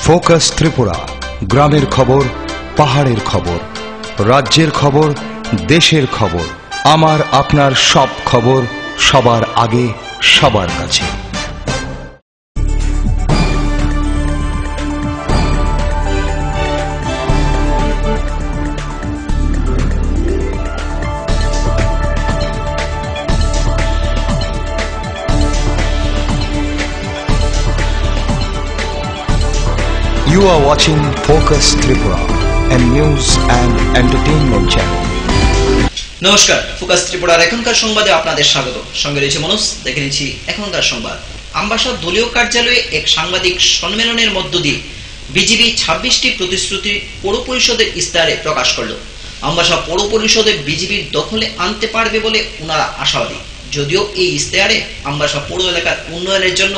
Focus Tripura, গ্রামের খবর, পাহাড়ের খবর, রাজ্যের খবর, দেশের খবর, আমার আপনার সব খবর সবার আগে সবার কাছে। You are watching Focus Tripura, a news and entertainment channel. নমস্কার, ফোকাস ত্রিপুরার এখনকার সংবাদে আপনাদের স্বাগত। সঙ্গে রয়েছে মনোজ। দেখে নিচ্ছি এখনকার সংবাদ। আমবাসা দলীয় কার্যালয়ে এক সাংবাদিক সম্মেলনের মধ্য দিয়ে বিজেপি 26টি প্রতিশ্রুতি পৌর পরিষদের ইস্তাহারে প্রকাশ করল। আমবাসা পৌর পরিষদে বিজেপির দখলে আনতে পারবে বলে ওনারা আশাবাদী। যদিও এই ইস্তাহারে আমবাসা পৌর এলাকার উন্নয়নের জন্য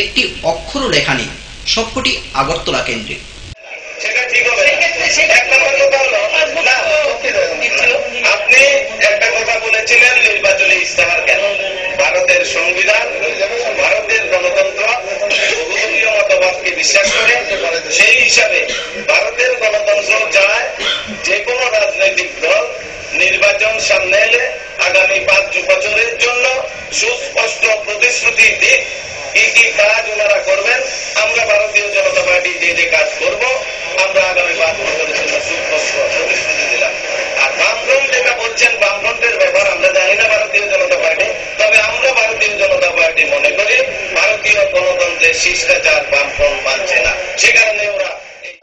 একটি অক্ষরও লেখা নেই। সবকটি আগরতলা কেন্দ্রিক। আপনি একটা কথা বলেছিলেন, নির্বাচনী ইস্তাহার কেন? ভারতের সংবিধান, ভারতের গণতন্ত্র বহুদলীয় মতবাদকে বিশ্বাস করে। সেই হিসাবে ভারতের গণতন্ত্র চায় যে কোনো রাজনৈতিক দল নির্বাচন সামনে এলে আগামী 5 বছরের জন্য সুস্পষ্ট প্রতিশ্রুতি দিক, কি কি কাজ ওনারা করবেন। আমরা ভারতীয় জনতা পার্টি যে যে কাজ করব, আমরা আগামী 5 বছরের জন্য সুস্পষ্ট প্রতিশ্রুতি দিলাম। আর বামফ্রন্ট যেটা বলছেন, বামফ্রন্টের ব্যাপার আমরা জানি না ভারতীয় জনতা পার্টি। তবে আমরা ভারতীয় জনতা পার্টি মনে করি ভারতীয় গণতন্ত্রের শিষ্টাচার বামফ্রন্ট মানছে না। সে কারণে ওরা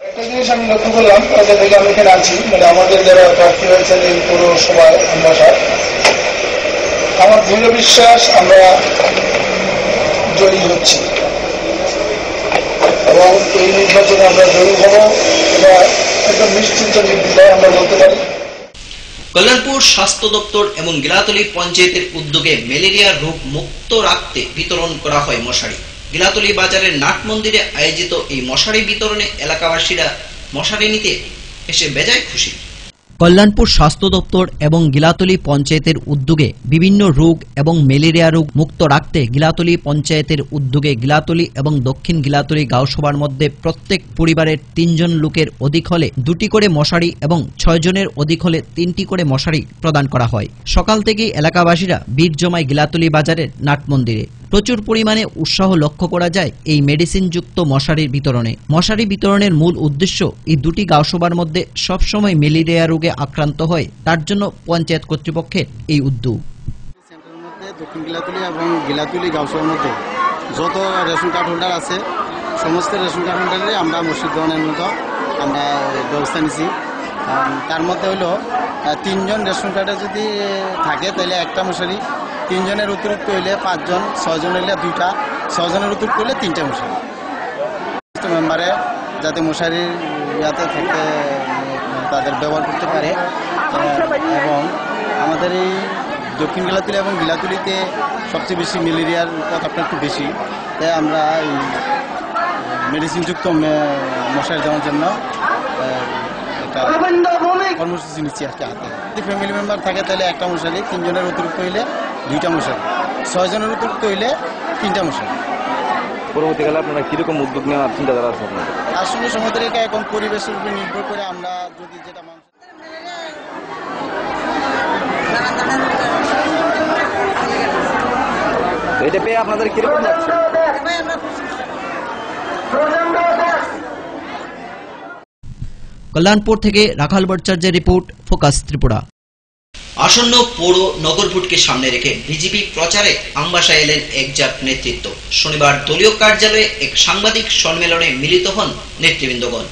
একটা জিনিস আমি লক্ষ্য করলাম, থেকে আমি এখানে আছি, মানে আমাদের যারা প্রার্থী হয়েছেন এই পৌরসভায় আমবাসায়, আমার দৃঢ় বিশ্বাস আমরা জয়ী হচ্ছি এবং এই নির্বাচনে আমরা জয়ী হব, এটা একদম নিশ্চিন্ত নির্দ্বিধায় আমরা বলতে পারি। কল্যাণপুর স্বাস্থ্য দপ্তর এবং গিলাতলী পঞ্চায়েতের উদ্যোগে ম্যালেরিয়া রোগ মুক্ত রাখতে বিতরণ করা হয় মশারি। গিলাতলী বাজারের নাট মন্দিরে আয়োজিত এই মশারি বিতরণে এলাকাবাসীরা মশারি নিতে এসে বেজায় খুশি। কল্যাণপুর স্বাস্থ্য দপ্তর এবং গিলাতলী পঞ্চায়েতের উদ্যোগে বিভিন্ন রোগ এবং ম্যালেরিয়া রোগ মুক্ত রাখতে গিলাতলী পঞ্চায়েতের উদ্যোগে গিলাতলী এবং দক্ষিণ গিলাতলী গাঁওসভার মধ্যে প্রত্যেক পরিবারের 3 জন লোকের অধিক হলে 2টি করে মশারি এবং 6 জনের অধিক হলে 3টি করে মশারি প্রদান করা হয়। সকাল থেকেই এলাকাবাসীরা ভিড় জমায় গিলাতলী বাজারের নাট মন্দিরে। প্রচুর পরিমাণে উৎসাহ লক্ষ্য করা যায় এই মেডিসিনযুক্ত মশারির বিতরণে। মশারি বিতরণের মূল উদ্দেশ্য এই 2টি গাঁওসভার মধ্যে সবসময় ম্যালেরিয়া রোগে আক্রান্ত হয়, তার জন্য পঞ্চায়েত কর্তৃপক্ষের এই উদ্যোগ। সেন্টারের মধ্যে দক্ষিণ গিলাতলী এবং গিলাতলী গাঁওসভার মধ্যে যত রেশন কার্ড হোল্ডার আছে, সমস্ত রেশন কার্ড হোল্ডারে আমরা মসজিদ গ্রহণের মতো আমরা ব্যবস্থা নিছি। তার মধ্যে হলো 3 জন রেশন কার্ডে যদি থাকে তাহলে একটা মশারি, 3 জনের অতিরিক্ত হইলে 5 জন, 6 জন হইলে 2টা, 6 জনের অতিরিক্ত হইলে 3টা মশারি। মেম্বারে যাতে মশারির ইয়াতে থেকে তাদের ব্যবহার করতে পারে। এবং আমাদের এই দক্ষিণ গিলাতলী এবং গিলাতলীতে সবচেয়ে বেশি ম্যালেরিয়ার উৎপাতটা একটু বেশি, তাই আমরা এই মেডিসিনযুক্ত মশারি দেওয়ার জন্য একটা কর্মসূচি নিচ্ছি আজকে হাতে। যদি ফ্যামিলি মেম্বার থাকে তাহলে একটা মশারি, 3 জনের অতিরিক্ত হইলে 2টা মশারি, 6 জনের অতিরিক্ত হইলে 3টা মশারি। পরবর্তীকালে আপনারা কিরকম উদ্যোগ নেওয়ার চিন্তাধারা আছে আপনাদের? আসলে সমুদ্রে এখন পরিবেশের উপর নির্ভর করে আমরা যদি যেটা এটা পেয়ে আপনাদের কিরকম লাগছে? কল্যাণপুর থেকে রাখাল ভট্টাচার্যের রিপোর্ট, ফোকাস ত্রিপুরা। আসন্ন পৌর নগর ভোটকে সামনে রেখে বিজেপি প্রচারে আমবাসায় এলেন একজাক নেতৃত্ব। শনিবার দলীয় কার্যালয়ে এক সাংবাদিক সম্মেলনে মিলিত হন নেতৃবৃন্দগণ।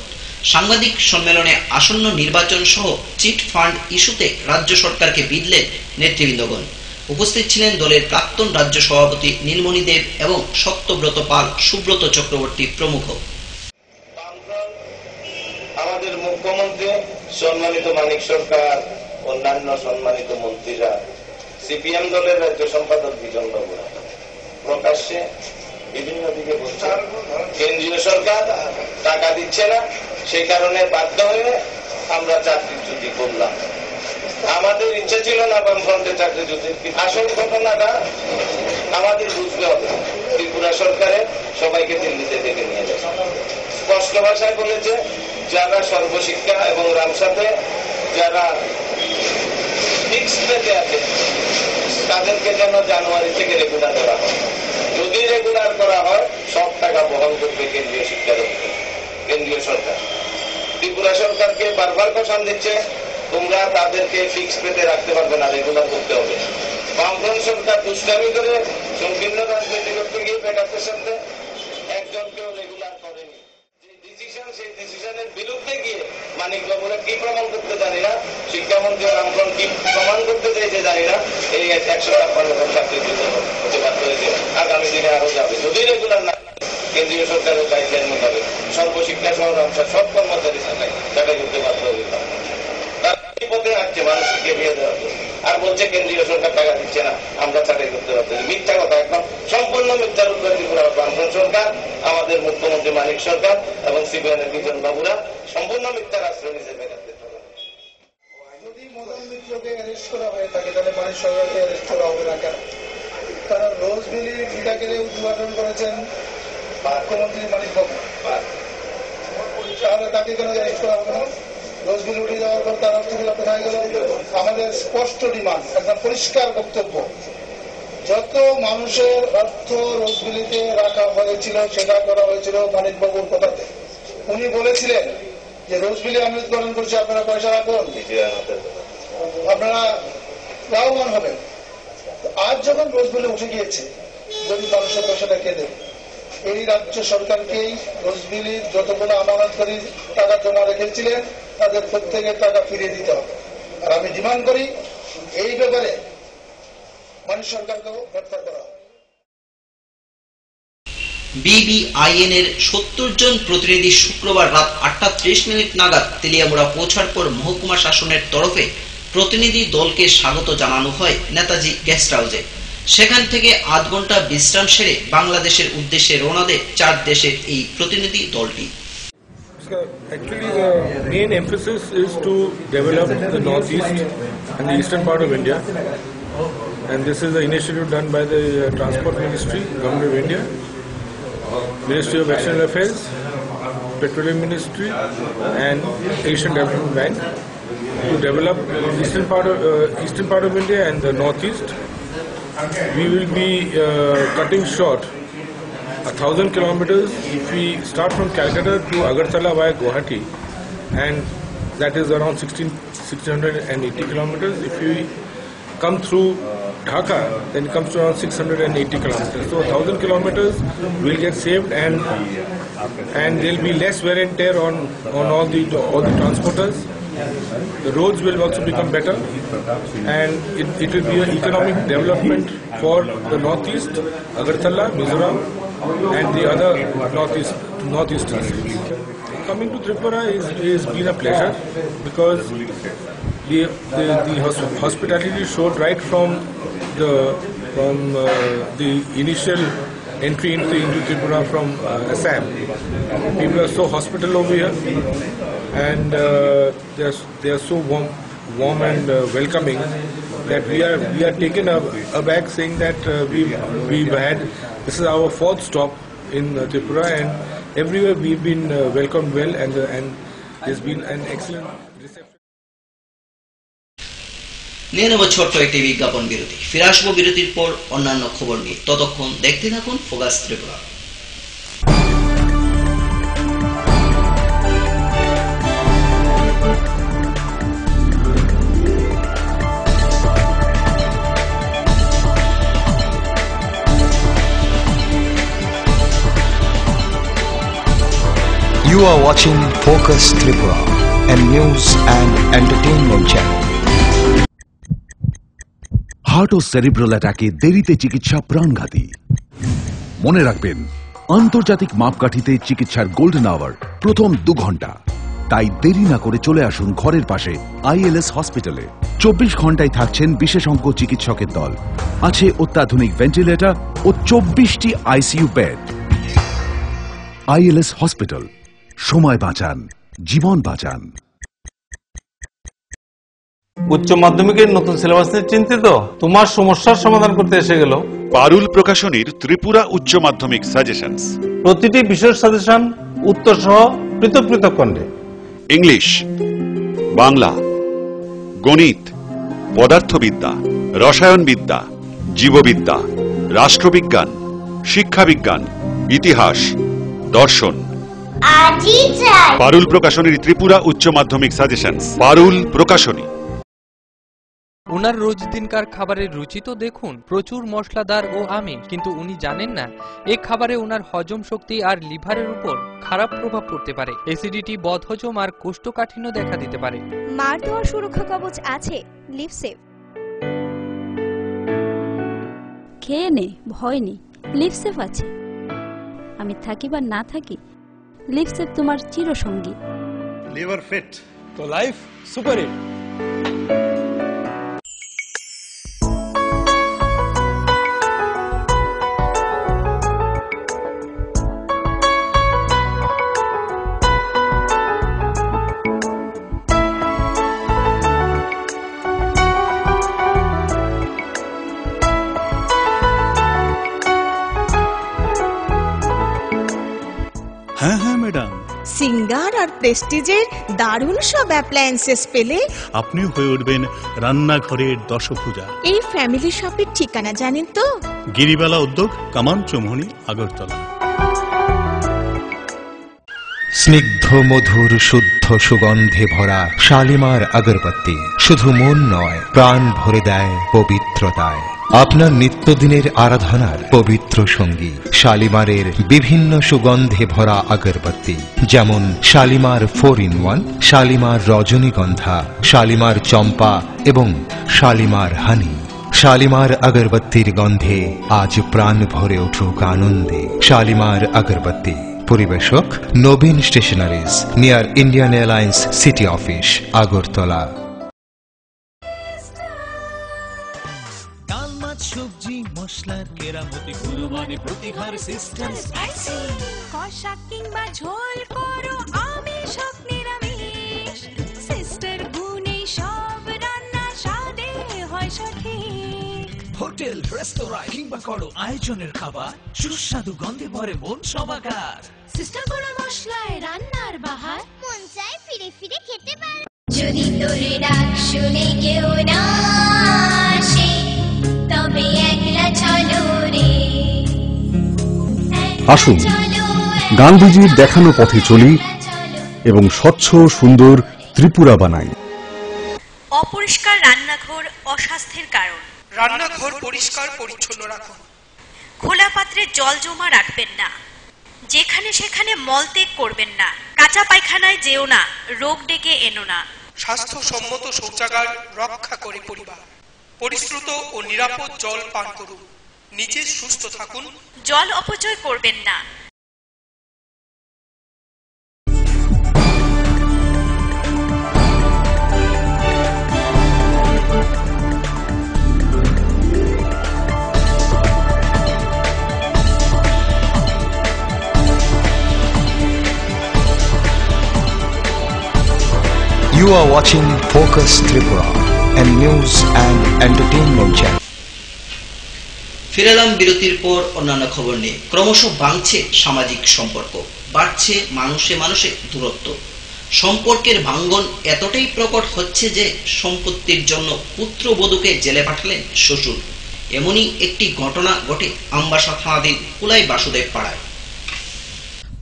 সাংবাদিক সম্মেলনে আসন্ন নির্বাচন সহ চিট ফান্ড ইস্যুতে রাজ্য সরকারকে বিঁধলেন নেতৃবৃন্দগণ। উপস্থিত ছিলেন দলের প্রাক্তন রাজ্য সভাপতি নীলমণি দেব এবং সত্যব্রত পাল, সুব্রত চক্রবর্তী প্রমুখ। আমাদের মুখ্যমন্ত্রী, সম্মানিত মানিক সরকার, অন্যান্য সম্মানিত মন্ত্রীরা, সিপিএম দলের রাজ্য সম্পাদক বিজন বাবু প্রকাশ্যে বিভিন্ন দিকে বলছে কেন্দ্রীয় সরকার টাকা দিচ্ছে না, সেই কারণে বাধ্য হয়ে আমরা চাকরিচ্যুতি করলাম। আমাদের ইচ্ছা ছিল না বামফ্রন্টে চাকরিচ্যুতি। আসল ঘটনাটা আমাদের বুঝতে হবে। ত্রিপুরা সরকারের সবাইকে দিল্লিতে ডেকে নিয়ে যাচ্ছে, স্পষ্ট স্পষ্ট ভাষায় বলেছে যারা সর্বশিক্ষা এবং রামসাতে যারা ফিক্সড পেতে আছে তাদেরকে যেন জানুয়ারি থেকে রেগুলার করা হয়। যদি রেগুলার করা হয় সব টাকা বহন করবে কেন্দ্রীয় শিক্ষা দপ্তর, কেন্দ্রীয় সরকার। ত্রিপুরা সরকারকে বারবার কথা দিচ্ছে তোমরা তাদেরকে ফিক্সড পেতে রাখতে পারবে না, রেগুলার করতে হবে। বামফ্রন্ট সরকার দুষ্টামি করে সংকীর্ণ রাজনীতি করতে গিয়ে বেকারদের সাথে একজনকেও রেগুলার করেনি। যে ডিসিশন, সেই ডিসিশনের বিরুদ্ধে গিয়ে মানিকবাবুরা কি প্রমাণ করতে জানি না, শিক্ষামন্ত্রী রামফ্রন্ট কি প্রমাণ করতে চাইছে জানি না, এই 156 চাকরি দিতে হতে বাধ্য হয়েছে। আগামী দিনে আরো যাবে যদি রেগুলার না। কেন্দ্রীয় সরকারের গাইডলাইন মোতাবেক সর্বশিক্ষা সহ রামসার সব কর্মচারী চাকরি করতে বাধ্য হয়ে পথে আসছে মানুষকে বিয়ে দেওয়ার জন্য, আর বলছে কেন্দ্রীয় সরকার টাকা দিচ্ছে না, আমরা চাকরি করতে পারছি। মিথ্যা কথা, একদম সম্পূর্ণ মিথ্যার উপর ত্রিপুরা বামফ্রন্ট সরকার, আমাদের মুখ্যমন্ত্রী মানিক সরকার এবং সিপিএমের বিজন বাবুরা সম্পূর্ণ মিথ্যার আশ্রয় নিয়েছে বেকারদের। যদি মদন মিত্রকে অ্যারেস্ট করা হয়ে থাকে তাহলে মানিক সরকারকে অ্যারেস্ট করা হবে না কেন? কারণ রোজভ্যালি টিকাকেরে উদ্ঘাটন করেছেন মুখ্যমন্ত্রী মানিক বাবু, তাহলে তাকে কেন অ্যারেস্ট করা হবে না? রোজভ্যালি উঠে যাওয়ার পর তার অর্থগুলো কোথায় গেল? আমাদের স্পষ্ট ডিমান্ড, একদম পরিষ্কার বক্তব্য, যত মানুষের অর্থ রোজভ্যালিতে রাখা হয়েছিল সেটা করা হয়েছিল মানিক বাবুর কথাতে। উনি বলেছিলেন যে রোজভ্যালি আমি উদ্ঘাটন করছি, আপনারা পয়সা রাখুন, আপনারা লাভবান হবেন। আজ যখন রোজভ্যালি উঠে গিয়েছে, গরিব মানুষের পয়সাটা কে দেবে? এই রাজ্য সরকারকেই রোজভ্যালির যতগুলো আমানতকারী টাকা জমা রেখেছিলেন তাদের প্রত্যেকের টাকা ফিরিয়ে দিতে হবে। আর আমি ডিমান্ড করি এই ব্যাপারে মানিক সরকারকেও গ্রেফতার করা হবে। BBIN এর 70 জন প্রতিনিধি শুক্রবার রাত 8:30 নাগাদ তেলিয়ামুড়া পৌঁছার পর মহকুমা শাসনের তরফে প্রতিনিধি দলকে স্বাগত জানানো হয় নেতাজি গেস্ট হাউসে। সেখান থেকে আধ ঘন্টা বিশ্রাম সেরে বাংলাদেশের উদ্দেশ্যে রওনা দেয় 4 দেশের এই প্রতিনিধি দলটি। Actually, the main emphasis is to develop the northeast and the eastern part of India, and this is the initiative done by the Transport Ministry, Government of India, Ministry of External Affairs, Petroleum Ministry, and Asian Development Bank to develop eastern part of India and the northeast. We will be cutting short 1,000 kilometers if we start from Calcutta to Agartala via Guwahati, and that is around 1,680 kilometers. If we come through Dhaka, then it comes to around 680 kilometers. So 1,000 kilometers will get saved, and there will be less wear and tear on all the transporters. The roads will also become better, and it will be an economic development for the northeast, Agartala, Mizoram, and the other northeastern states. Coming to Tripura is been a pleasure because the hospitality showed right from the initial entry into Tripura from Assam. People are so hospitable over here, and they are so warm and welcoming that we are taken aback, saying that we've had, this is our 4th stop in Tripura, and everywhere we've been welcomed well, and there's been an excellent reception. নিয়ে নেব ছোট্ট একটি বিজ্ঞাপন বিরতি। ফিরে আসবো বিরতির পর অন্যান্য খবর নিয়ে। ততক্ষণ দেখতে থাকুন focus Tripura. You are watching Focus Tripura, a news and entertainment channel. Heart ও সেরিব্রাল অ্যাটাকে দেরিতে চিকিৎসা প্রাণঘাতী। মনে রাখবেন, আন্তর্জাতিক মাপকাঠিতে চিকিৎসার গোল্ডেন আওয়ার প্রথম 2 ঘন্টা। তাই দেরি না করে চলে আসুন ঘরের পাশে ILS হসপিটালে। 24 ঘন্টায় থাকছেন বিশেষজ্ঞ চিকিৎসকের দল, আছে অত্যাধুনিক ভেন্টিলেটর ও 24টি ICU বেড। ILS হসপিটাল, সময় বাঁচান, জীবন বাঁচান। উচ্চ মাধ্যমিকের নতুন সিলেবাস নিয়ে চিন্তিত? তোমার সমস্যার সমাধান করতে এসে গেল পারুল প্রকাশনীর ত্রিপুরা উচ্চ মাধ্যমিক সাজেশনস। প্রতিটি বিষয়ের সাজেশন, উত্তর সহ পৃথক পৃথক খণ্ডে। ইংলিশ, বাংলা, গণিত, পদার্থবিদ্যা, রসায়নবিদ্যা, জীববিদ্যা, রাষ্ট্রবিজ্ঞান, শিক্ষাবিজ্ঞান, ইতিহাস, দর্শন। পারুল প্রকাশনীর ত্রিপুরা উচ্চ মাধ্যমিক সাজেশনস। পারুল প্রকাশনী। ওনার রোজ দিনকার খাবারের রুচি তো দেখুন, প্রচুর মশলাদার ও আমিষ, কিন্তু উনি জানেন না এই খাবারে ওনার হজম শক্তি আর লিভারের উপর খারাপ প্রভাব পড়তে পারে। অ্যাসিডিটি, বদহজম আর কোষ্ঠকাঠিন্য দেখা দিতে পারে। মার দেওয়া সুরক্ষা কবচ আছে লিভসেভ। খেয়ে নে, ভয় নেই, লিভসেভ আছে। আমি থাকি বা না থাকি, লিভসেভ তোমার চিরসঙ্গী। লিভার ফিট তো লাইফ সুপার হিট। হ্যাঁ হ্যাঁ ম্যাডাম, সিঙ্গার আর প্রেস্টিজের দারুণ সব অ্যাপ্লায়েন্সেস পেলে আপনিও হয়ে উঠবেন রান্নাঘরের দশভুজা। এই ফ্যামিলি শপের ঠিকানা জানেন তো? গিরিবালা উদ্যোগ, কামান চৌমুহনী, আগরতলা। স্নিগ্ধ মধুর শুদ্ধ সুগন্ধে ভরা শালিমার আগরবাতি শুধু মন নয়, প্রাণ ভরে দেয় পবিত্রতায়। আপনার নিত্যদিনের আরাধনার পবিত্র সঙ্গী শালিমারের বিভিন্ন সুগন্ধে ভরা আগরবাতি, যেমন শালিমার 4-in-1, শালিমার রজনীগন্ধা, শালিমার চম্পা এবং শালিমার হানি। শালিমার আগরবাতির গন্ধে আজ প্রাণ ভরে উঠুক আনন্দে। শালিমার আগরবাতি। পরিবেশক Nabin stationeries, near Indian airlines city office, Agartala. ডাল, মাছ, সবজি, মশলার কেরামতি, গুণমানে প্রতিহার সিস্টেম। কষা কিংবা ঝোল করো আমিষ হোক নিরামিষ, সিস্টার গুণে সব রান্না স্বাদে হয় সঠিক। হোটেল, রেস্তোরাঁ কিংবা করো আয়োজনের খাবার, সুস্বাদু গন্ধে ভরে মন সমাকার। সিস্টার গুঁড়ো মশলায় রান্নার বাহার, মন চায় ফিরে ফিরে খেতে পারে। যদি তোর ডাক শুনে কেউ না আসে, তবে একলা চলো রে। আসুন গান্ধীজির দেখানো পথে চলি এবং স্বচ্ছ সুন্দর ত্রিপুরা বানাই। অপরিষ্কার রান্নাঘর অস্বাস্থ্যের কারণ। রান্নাঘর পরিষ্কার পরিচ্ছন্ন রাখুন। খোলা পাত্রে জল জমা রাখবেন না। যেখানে সেখানে মলত্যাগ করবেন না। কাঁচা পায়খানায় যেও না, রোগ ডেকে এনো না। স্বাস্থ্যসম্মত শৌচাগার রক্ষা করে পরিবার। পরিশ্রুত ও নিরাপদ জল পান করুন। নিজে সুস্থ থাকুন। জল অপচয় করবেন না। You are watching Focus Tripura, a news and entertainment channel. ফিরে এলাম বিরতির পর অন্যান্য খবর নিয়ে। ক্রমশ ভাঙছে সামাজিক সম্পর্ক, বাড়ছে মানুষে মানুষে দূরত্ব। সম্পর্কের ভাঙ্গন এতটাই প্রকট হচ্ছে যে সম্পত্তির জন্য পুত্রবধূকে জেলে পাঠালেন শ্বশুর। এমনই একটি ঘটনা ঘটে আমবাসা থানাধীন কুলাই বাসুদেব পাড়ায়।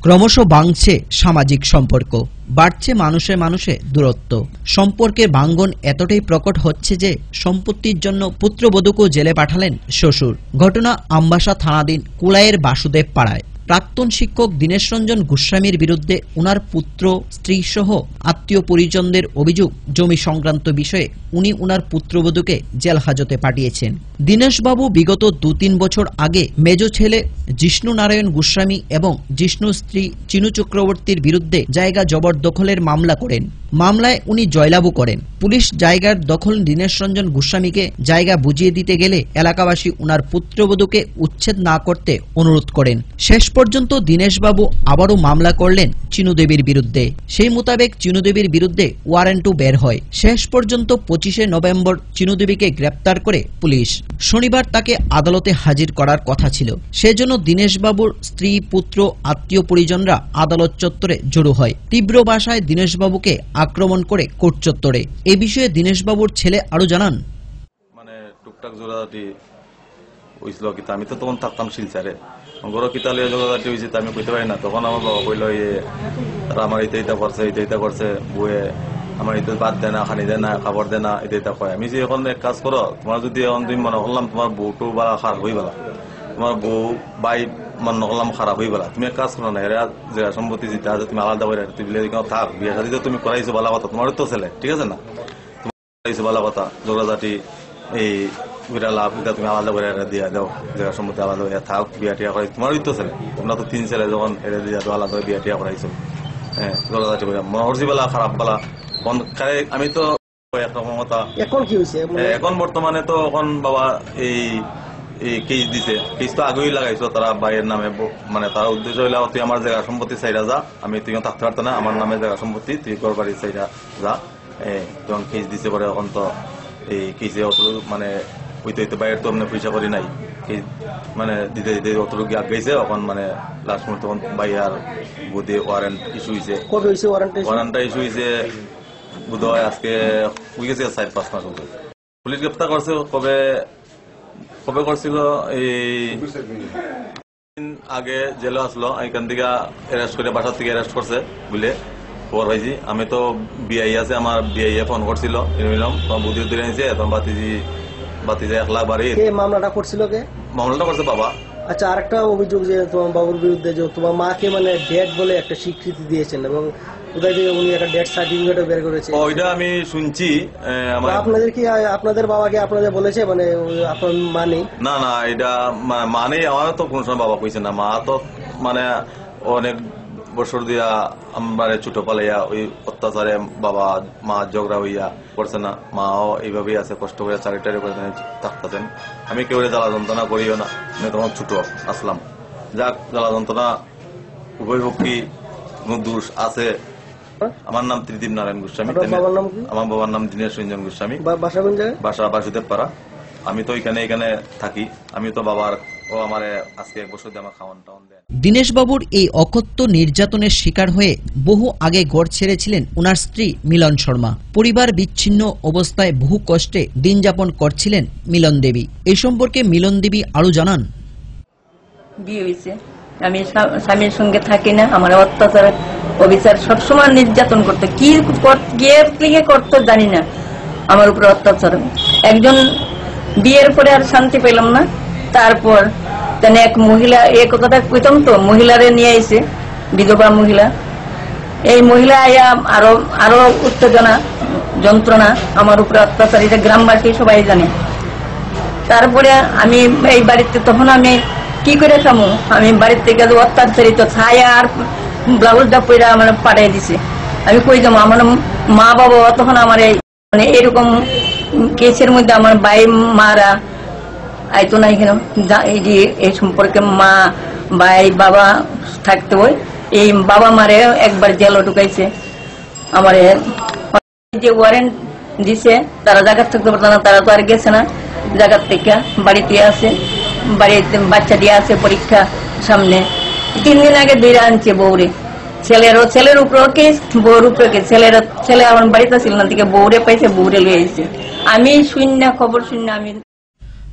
ক্রমশ ভাঙছে সামাজিক সম্পর্ক, বাড়ছে মানুষে মানুষে দূরত্ব। সম্পর্কের ভাঙ্গন এতটাই প্রকট হচ্ছে যে সম্পত্তির জন্য পুত্রবধূকে জেলে পাঠালেন শ্বশুর। ঘটনা আমবাসা থানাধীন কুলাইয়ের বাসুদেব পাড়ায়। প্রাক্তন শিক্ষক দীনেশ রঞ্জন গোস্বামীর বিরুদ্ধে উনার পুত্র, স্ত্রী সহ আত্মীয় পরিজনদের অভিযোগ জমি সংক্রান্ত বিষয়ে উনি উনার পুত্রবধূকে জেল হাজতে পাঠিয়েছেন। দীনেশবাবু বিগত 2-3 বছর আগে মেজ ছেলে জিষ্ণু নারায়ণ গোস্বামী এবং জিষ্ণুর স্ত্রী চিনু চক্রবর্তীর বিরুদ্ধে জায়গা জবরদখলের মামলা করেন। মামলায় উনি জয়লাভ করেন। পুলিশ জায়গার দখল দীনেশ রঞ্জন গোস্বামীকে জায়গা বুঝিয়ে দিতে গেলে এলাকাবাসী উনার পুত্রবধূকে উচ্ছেদ না করতে অনুরোধ করেন। শেষ পর্যন্ত দীনেশবাবু আবারও মামলা করলেন চিনুদেবীর বিরুদ্ধে। সেই মোতাবেক চিনুদেবীর বিরুদ্ধে ওয়ারেন্টও বের হয়। শেষ পর্যন্ত 25শে নভেম্বর চিনুদেবীকে গ্রেপ্তার করে পুলিশ। শনিবার তাকে আদালতে হাজির করার কথা ছিল। সেজন্য দীনেশবাবুর স্ত্রী, পুত্র, আত্মীয় পরিজনরা আদালত চত্বরে জড়ো হয়। তীব্র ভাষায় দীনেশবাবুকে আক্রমণ করে কোর্ট চত্বরে। এ বিষয়ে দীনেশবাবুর ছেলে আরো জানান, টুকটাক জোড়াজাটি হয়েছিল কিন্তু আমি তো তখন থাকতাম শিলচারে, গরো কিতালে জোড়াজাটি হয়েছে আমি কইতে পারি না। তখন আমার বাবা কইল তারা আমার এটা করছে বইয়ে আমার এটা বাদ দেয় না, খানি দেয় না, খাবার দেয় না, এটা কয়। আমি যে এখন এক কাজ করো, তোমার যদি এখন তুমি মনে করলাম তোমার বউটো বা খারাপ হয়ে গেলা, তোমার বউ বাই মনে করলাম খারাপ হয়ে গেলা, তুমি এক কাজ করো না, এরা যে সম্পত্তি যেটা আছে তুমি আলাদা করে তুমি থাক, বিয়ে শাদী তো তুমি করাইছো ভালো কথা, তোমারও তো ছেলে, ঠিক আছে না, তুমি করাইছো ভালো কথা, জোড়াজাটি এই লাভ তুমি আলাদা করে দিয়া দাও, জায়গা সম্পত্তি আলাদা করে থাক, বিয়া টিয়া করাই, তোমারই তো ছেলে, তোমরা তো 3 ছেলে, যখন এরা দিয়া আলাদা করে বিয়া টিয়া করাইছো, হ্যাঁ জোড়াজাটি করে মনে করছি বেলা খারাপ বেলা। আমি তো একরকম কথা এখন কি হয়েছে, এখন বর্তমানে তো এখন বাবা এই কেস দিছে, কেস তো আগেই লাগাইছো তারা বাইরের নামে, মানে তার উদ্দেশ্য হইলা তুই আমার জায়গা সম্পত্তি চাইরা যা, আমি তুই থাকতে পারত না, আমার নামে জায়গা সম্পত্তি তুই ঘর বাড়ি চাইরা যা, তখন কেস দিছে পরে। এখন তো এই কেসে অত মানে হইতে বাইরের তো আমরা পয়সা করি নাই, মানে দিতে দিতে অতটুকু গিয়ে গেছে। এখন মানে লাস্ট মুহূর্তে তখন বাইয়ার বুধে ওয়ারেন্ট ইস্যু হয়েছে, ওয়ারেন্টটা ইস্যু হয়েছে বুধ হয় আজকে হয়ে গেছে 4-5 মাস হচ্ছে। পুলিশ গ্রেপ্তার করছে কবে করছিল, এই আগে জেলে আসলো, এখান থেকে অ্যারেস্ট করে বাসার থেকে অ্যারেস্ট করছে বলে খবর পাইছি। আমি তো বিআই আছে, আমার বিআইএ ফোন করছিল, তোমার বুদ্ধি ধরে নিয়েছে, তখন বাতিজা 1 লাখ বাড়ি মামলাটা করছিল কে? মামলাটা করছে বাবা। আচ্ছা, আরেকটা অভিযোগ যে তোমার বাবুর বিরুদ্ধে যে তোমার মাকে মানে ডেট বলে একটা স্বীকৃতি দিয়েছেন এবং কোথায় থেকে উনি একটা ডেট সার্টিফিকেটও বের করেছে, ওইটা আমি শুনছি। আপনাদের কি আপনাদের বাবাকে আপনাদের বলেছে মানে আপনার মা নেই? না না, এটা মানে আমার তো কোন সময় বাবা কইছে না, মা তো মানে অনেক বছর দিয়া আমার ছোট পালাইয়া ওই অত্যাচারে বাবা মা ঝগড়া হইয়া করছে না, মাও এইভাবেই আছে, কষ্ট করে চাকরি করে থাকতেছেন। আমি কেউ জ্বালা যন্ত্রণা করিও না, আমি তখন ছোট আসলাম, যাক জ্বালা যন্ত্রণা উভয় পক্ষী কোন দোষ আছে। আমার নাম ত্রিদীপ নারায়ণ গোস্বামী, আমার বাবার নাম দীনেশ রঞ্জন গোস্বামী, বাসা বাসুদেব পাড়া। আমি তো এখানে থাকি, আমি তো বাবার ও আমার আজকে 1 বছর দিয়ে আমার খাওয়ান টাউন দেয়। দীনেশবাবুর এই অকথ্য নির্যাতনের শিকার হয়ে বহু আগে ঘর ছেড়েছিলেন ওনার স্ত্রী মিলন শর্মা। পরিবার বিচ্ছিন্ন অবস্থায় বহু কষ্টে দিন যাপন করছিলেন মিলন দেবী। এই সম্পর্কে মিলন দেবী আরো জানান, বিয়ে হয়েছে, আমি স্বামীর সঙ্গে থাকি না, আমার অত্যাচার অবিচার সবসময় নির্যাতন করতে, কি করতো জানি না, আমার উপরে অত্যাচার। একজন বিয়ের পরে আর শান্তি পেলাম না, তারপর এক মহিলা, এই কথাটা কইতাম তো, মহিলারে নিয়ে আইছে, বিধবা মহিলা। এই মহিলা আয়া আরো উত্তেজনা যন্ত্রণা আমার উপরে অত্যাচার, এটা গ্রামবাসী সবাই জানে। তারপরে আমি এই বাড়িতে, তখন আমি কি করে খামু, আমি বাড়ির থেকে অত্যাচারিত ছায়া আর ব্লাউজটা পরে আমার পাঠিয়ে দিছে। আমি কই যাবো, আমার মা বাবা তখন আমার মানে এরকম কেসের মধ্যে আমার ভাই মারা আইতো না এখানে, এই সম্পর্কে মা ভাই বাবা থাকতে হয়। এই বাবা মারে একবার জেলও ঢুকাইছে। আমার যে ওয়ারেন্ট দিছে, তারা জায়গার থাকতে পারতো না, তারা তো আর গেছে না জায়গার থেকে, বাড়িতে আছে, বাড়িতে বাচ্চা দিয়ে আছে পরীক্ষা সামনে। 3 দিন আগে ধরে আনছে বউরে, ছেলের উপরেও কেস, বউর উপরে কেস। ছেলে আমার বাড়িতে ছিল না, থেকে বউরে পাইছে, বউরে লয়ে আইছে। আমি খবর শুনি আমি।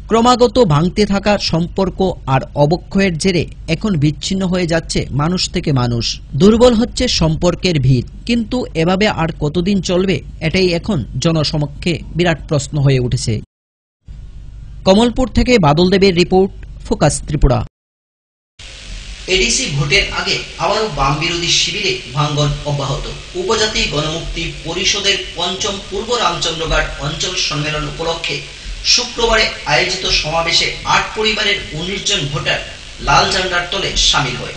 ক্রমাগত ভাঙতে থাকা সম্পর্ক আর অবক্ষয়ের জেরে এখন বিচ্ছিন্ন হয়ে যাচ্ছে মানুষ থেকে মানুষ, দুর্বল হচ্ছে সম্পর্কের ভিত। কিন্তু এভাবে আর কতদিন চলবে, এটাই এখন জনসমক্ষে বিরাট প্রশ্ন হয়ে উঠেছে। কমলপুর থেকে বাদল দেবের রিপোর্ট, ফোকাস ত্রিপুরা। এডিসি ভোটের আগে আবারও বাম বিরোধী শিবিরে ভাঙ্গন অব্যাহত। উপজাতি গণমুক্তি পরিষদের ৫ম পূর্ব রামচন্দ্রগড় অঞ্চল সম্মেলন উপলক্ষে শুক্রবারে আয়োজিত সমাবেশে ৮ পরিবারের ১৯ জন ভোটার লাল ঝান্ডার তলে সামিল হয়।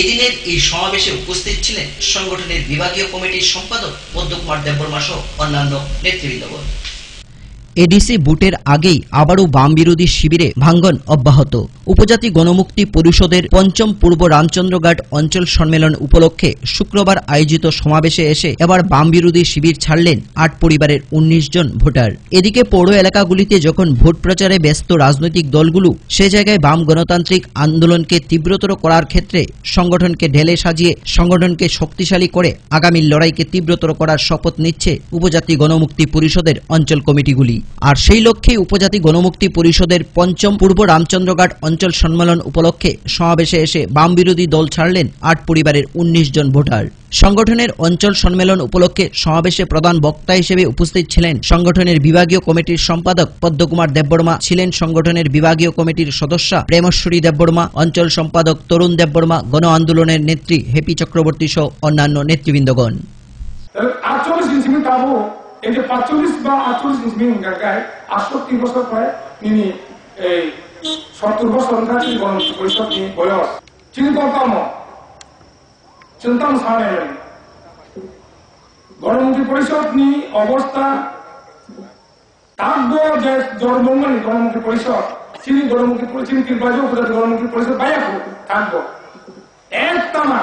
এদিনের এই সমাবেশে উপস্থিত ছিলেন সংগঠনের বিভাগীয় কমিটির সম্পাদক পদ্মকুমার দেববর্মা সহ অন্যান্য নেতৃবৃন্দগণ। এডিসি বুটের আগেই আবারও বাম বিরোধী শিবিরে ভাঙ্গন অব্যাহত। উপজাতি গণমুক্তি পরিষদের পঞ্চম পূর্ব রামচন্দ্রঘাট অঞ্চল সম্মেলন উপলক্ষে শুক্রবার আয়োজিত সমাবেশে এসে এবার বাম বিরোধী শিবির ছাড়লেন ৮ পরিবারের ১৯ জন ভোটার। এদিকে পৌর এলাকাগুলিতে যখন ভোট প্রচারে ব্যস্ত রাজনৈতিক দলগুলো, সে জায়গায় বাম গণতান্ত্রিক আন্দোলনকে তীব্রতর করার ক্ষেত্রে সংগঠনকে ঢেলে সাজিয়ে সংগঠনকে শক্তিশালী করে আগামী লড়াইকে তীব্রতর করার শপথ নিচ্ছে উপজাতি গণমুক্তি পরিষদের অঞ্চল কমিটিগুলি। আর সেই লক্ষ্যে উপজাতি গণমুক্তি পরিষদের পঞ্চম পূর্ব রামচন্দ্রঘাট অঞ্চল সম্মেলন উপলক্ষে সমাবেশে এসে বাম বিরোধী দল ছাড়লেন ৮ পরিবারের ১৯ জন ভোটার। সংগঠনের অঞ্চল সম্মেলন উপলক্ষে সমাবেশে প্রধান বক্তা হিসেবে উপস্থিত ছিলেন সংগঠনের বিভাগীয় কমিটির সম্পাদক পদ্মকুমার দেববর্মা, ছিলেন সংগঠনের বিভাগীয় কমিটির সদস্যা প্রেমশ্বরী দেববর্মা, অঞ্চল সম্পাদক তরুণ দেববর্মা, গণ আন্দোলনের নেত্রী হেপি চক্রবর্তী সহ অন্যান্য নেতৃবৃন্দগণ। 48 ইঞ্চি পাবো, এই যে 45 বা 48 ইঞ্চি গায় 68 বছর পরে তিনি এই 70 বছর ধরে গণমুক্তি পরিষদ নিয়ে বয়স চিন্তাম সামনে গণমুক্তি পরিষদ নি অবস্থা থাকবো যে জন্মঙ্গল গণমুক্তি পরিষদ চিনি গণমুক্তি পরিষদ নির্বাচন উপজাতি গণমুক্তি পরিষদ বাইয়াকো থাকবো একটানা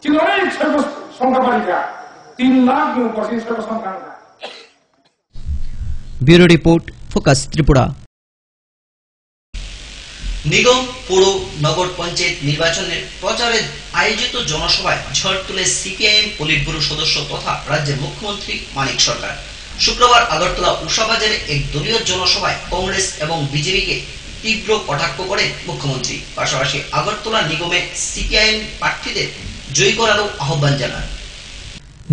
চিনি অনেক সংখ্যা বাড়িকা 3 লাখ সংখ্যা। Bureau report, focus Tripura. নিগম, পৌর, নগর পঞ্চায়েত নির্বাচনের প্রচারে আয়োজিত জনসভায় ঝড় তুলে সিপিআইএম পলিট ব্যুরো সদস্য তথা রাজ্যের মুখ্যমন্ত্রী মানিক সরকার। শুক্রবার আগরতলা উষাবাজারে এক দলীয় জনসভায় কংগ্রেস এবং বিজেপিকে তীব্র কটাক্ষ করেন মুখ্যমন্ত্রী। পাশাপাশি আগরতলা নিগমে সিপিআইএম প্রার্থীদের জয়ী করারও আহ্বান জানান।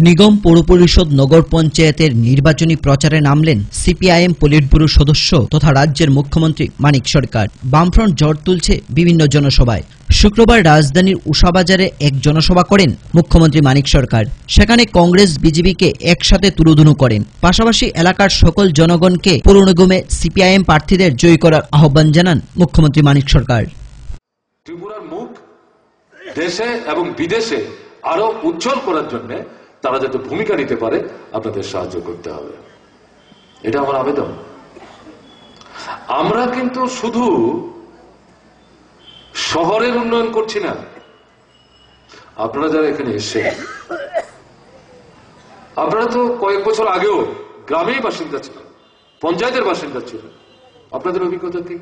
নিগম, পৌর পরিষদ, নগর পঞ্চায়েতের নির্বাচনী প্রচারে নামলেন সিপিআইএম পলিট ব্যুরো সদস্য তথা রাজ্যের মুখ্যমন্ত্রী মানিক সরকার। বামফ্রন্ট ঝড় তুলছে বিভিন্ন জনসভায়। শুক্রবার রাজধানীর উষাবাজারে এক জনসভা করেন মুখ্যমন্ত্রী মানিক সরকার। সেখানে কংগ্রেস বিজেপিকে একসাথে তুলোধুনো করেন। পাশাপাশি এলাকার সকল জনগণকে পৌর নিগমে সিপিআইএম প্রার্থীদের জয়ী করার আহ্বান জানান মুখ্যমন্ত্রী মানিক সরকার। ত্রিপুরার মুখ দেশে এবং বিদেশে আরো উজ্জ্বল করার জন্য তারা যাতে ভূমিকা নিতে পারে, আপনাদের সাহায্য করতে হবে, এটা আমার আবেদন। আমরা কিন্তু শুধু শহরের উন্নয়ন করছি না। আপনারা যারা এখানে এসে, আপনারা তো কয়েক বছর আগেও গ্রামেই বাসিন্দা ছিলেন, পঞ্চায়েতের বাসিন্দা ছিলেন। আপনাদের অভিজ্ঞতা কি?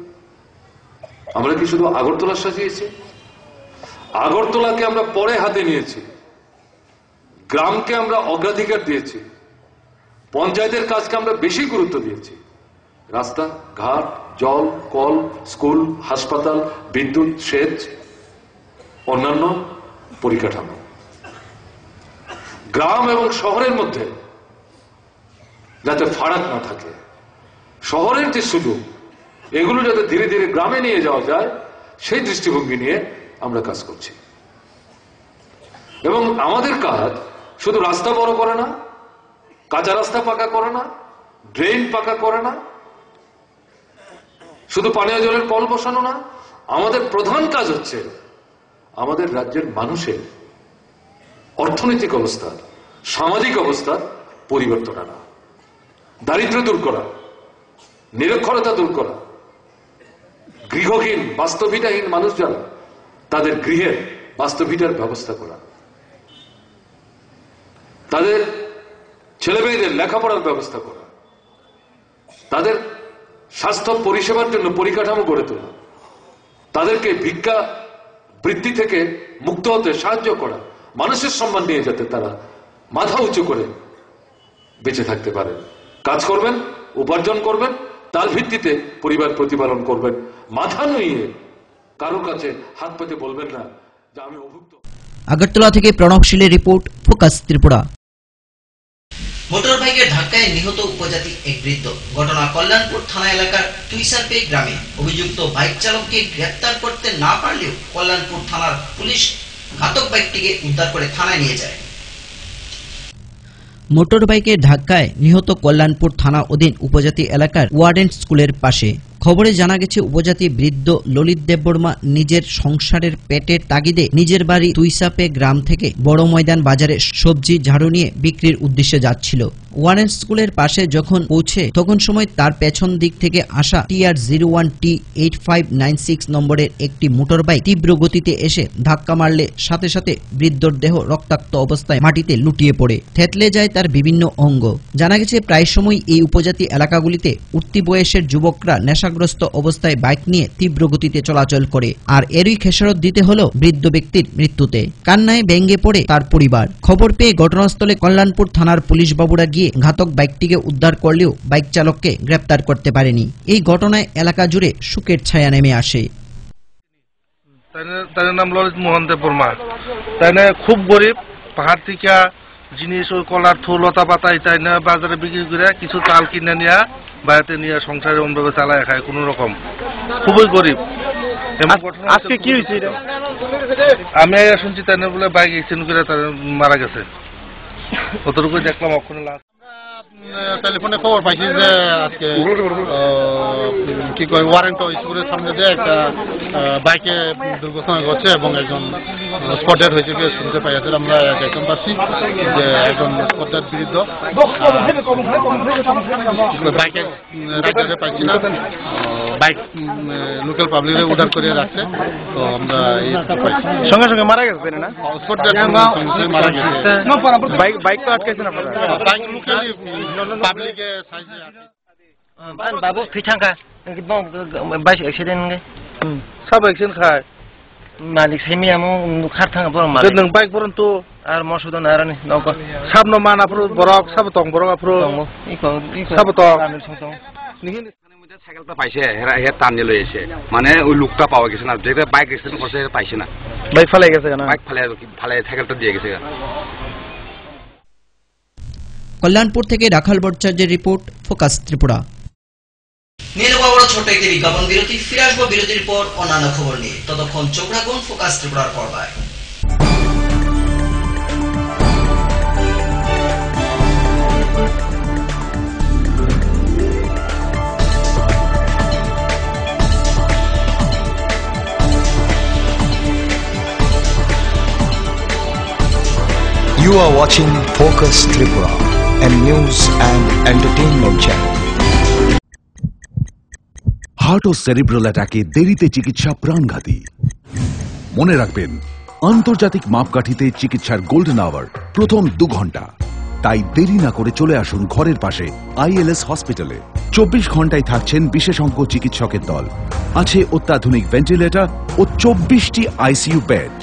আমরা কি শুধু আগরতলা সাজিয়েছি? আগরতলাকে আমরা পরে হাতে নিয়েছি, গ্রামকে আমরা অগ্রাধিকার দিয়েছি, পঞ্চায়েতের কাজকে আমরা বেশি গুরুত্ব দিয়েছি। রাস্তা ঘাট, জল, কল, স্কুল, হাসপাতাল, বিদ্যুৎ, সেচ, অন্যান্য পরিকাঠামো। গ্রাম এবং শহরের মধ্যে যাতে ফারাক না থাকে, শহরের যে সুযোগ এগুলো যাতে ধীরে ধীরে গ্রামে নিয়ে যাওয়া যায়, সেই দৃষ্টিভঙ্গি নিয়ে আমরা কাজ করছি। এবং আমাদের কাজ শুধু রাস্তা বড় করে না, কাঁচা রাস্তা পাকা করে না, ড্রেন পাকা করে না, শুধু পানীয় জলের কল বসানো না। আমাদের প্রধান কাজ হচ্ছে আমাদের রাজ্যের মানুষের অর্থনৈতিক অবস্থা, সামাজিক অবস্থা পরিবর্তন আনা, দারিদ্র্য দূর করা, নিরক্ষরতা দূর করা, গৃহহীন বাস্তবিতাহীন মানুষ যারা, তাদের গৃহের বাস্তবিতার ব্যবস্থা করা, তাদের ছেলেমেয়েদের লেখাপড়ার ব্যবস্থা করা, তাদের স্বাস্থ্য পরিষেবার জন্য পরিকাঠামো গড়ে তোলা, তাদেরকে ভিক্ষা বৃত্তি থেকে মুক্ত হতে সাহায্য করা, মানুষের সম্মান নিয়ে যাতে তারা মাথা উঁচু করে বেঁচে থাকতে পারে। কাজ করবেন, উপার্জন করবেন, তার ভিত্তিতে পরিবার প্রতিপালন করবেন। মাথা নুইয়ে কারো কাছে হাত পেতে বলবেন না যে আমি অভুক্ত। আগরতলা থেকে প্রণবশীলের রিপোর্ট, ফোকাস ত্রিপুরা। মোটর বাইকের ধাক্কায় নিহত উপজাতি এক বৃদ্ধ। ঘটনা কল্যাণপুর থানা এলাকার তুইসারপে গ্রামে। অভিযুক্ত বাইক চালককে গ্রেফতার করতে না পারলেও কল্যাণপুর থানার পুলিশ ঘাতক বাইকটিকে উদ্ধার করে থানায় নিয়ে যায়। মোটর বাইকের ধাক্কায় নিহত কল্যাণপুর থানা অধীন উপজাতি এলাকার ওয়ার্ডেন স্কুলের পাশে খবরে জানা গেছে উপজাতি বৃদ্ধ ললিত দেববর্মা নিজের সংসারের পেটের তাগিদে নিজের বাড়ি তুইসাপে গ্রাম থেকে বড় ময়দান বাজারে সবজি ঝাড়ু নিয়ে বিক্রির উদ্দেশ্যে যাচ্ছিল। ওয়ারেন স্কুলের পাশে যখন পৌঁছে তখন সময় তার পেছন দিক থেকে আসা TR01T8596 নম্বরের একটি মোটর বাইক তীব্র গতিতে এসে ধাক্কা মারলে সাথে সাথে বৃদ্ধর দেহ রক্তাক্ত অবস্থায় মাটিতে লুটিয়ে পড়ে থেতলে যায় তার বিভিন্ন অঙ্গ। জানা গেছে প্রায় সময় এই উপজাতি এলাকাগুলিতে উঠতি বয়সের যুবকরা নেশাগ্রস্ত অবস্থায় বাইক নিয়ে তীব্র গতিতে চলাচল করে, আর এরই খেসারত দিতে হলো বৃদ্ধ ব্যক্তির মৃত্যুতে। কান্নায় ভেঙে পড়ে তার পরিবার। খবর পেয়ে ঘটনাস্থলে কল্যাণপুর থানার পুলিশ বাবুরা গিয়ে ঘাতক বাইকটিকে উদ্ধার করলেও বাইক চালককে গ্রেপ্তার করতে পারেনি। এই ঘটনায় এলাকা জুড়ে শোকের ছায়া নেমে আসে। তার নাম ললিত মোহন দেববর্মা। তাই খুব গরিব, পাহাড় থেকে জিনিস ওই কলার থু লতা পাতা তাই না বাজারে বিক্রি করে কিছু চাল কিনে নিয়ে বাড়িতে নিয়ে সংসারে অন্যভাবে চালায় খায়, কোন রকম খুবই গরিব। আজকে কি হয়েছে আমি শুনছি তাই না বলে বাইক অ্যাক্সিডেন্ট করে তার মারা গেছে, কতটুকু দেখলাম অক্ষণে লাশ। টেলিফোনে খবর পাইছি যে আজকে কি কয় ওয়ারেন্ট স্কুলের সামনে যে একটা বাইকে দুর্ঘটনা ঘটছে এবং একজন স্পট ডেড হয়েছে শুনতে পাই আছে। আমরা দেখতে পাচ্ছি যে একজন স্পট ডেড বিরুদ্ধ বাইকে রাখতে পাইছি না, বাইক লোকাল পাবলিকে উদ্ধার করে রাখছে। তো আমরা এই সঙ্গে সঙ্গে মারা গেছে না, স্পট ডেড মারা গেছে। বাইক তো আটকাইছে না, বাইক লোকালি পাবলিকে সাইজে बाबू फिठांका बाइक एक्सीडेंट सब एक्सीडेंट खाय मालिक सेमी आमो खार थांगा बर मालिक नों बाइक परंतु आर मसुदन आरनि नौका सब न मानाफ्र बरक सब तंग बरक आफ्र सब तो সাইকেলটা পাইছে হে টানি লৈ আছে, মানে ওই লোকটা পাওয়া গেছে না, যেটা বাইক অ্যাক্সিডেন্ট করছে পাইছে না, বাইক ফালাই গেছে না, বাইক ফালাই সাইকেলটা দিয়ে গেছে। কল্যাণপুর থেকে রাখাল ভট্টাচার্যের রিপোর্ট, ফোকাস ত্রিপুরা। নিয়ে নেব আবার ছোট্ট একটি বিজ্ঞাপন বিরতি, ফিরে আসবো বিরতির পর অন্যান্য খবর নিয়ে। ততক্ষণ চোখ রাখুন ফোকাস ত্রিপুরার পর্দায়। You are watching Focus Tripura, a news and entertainment channel. Heart ও সেরিব্রাল অ্যাটাকে দেরিতে চিকিৎসা প্রাণঘাতী। মনে রাখবেন, আন্তর্জাতিক মাপকাঠিতে চিকিৎসার গোল্ডেন আওয়ার প্রথম 2 ঘন্টা। তাই দেরি না করে চলে আসুন ঘরের পাশে ILS হসপিটালে। 24 ঘন্টায় থাকছেন বিশেষজ্ঞ চিকিৎসকের দল, আছে অত্যাধুনিক ভেন্টিলেটর ও 24টি ICU বেড।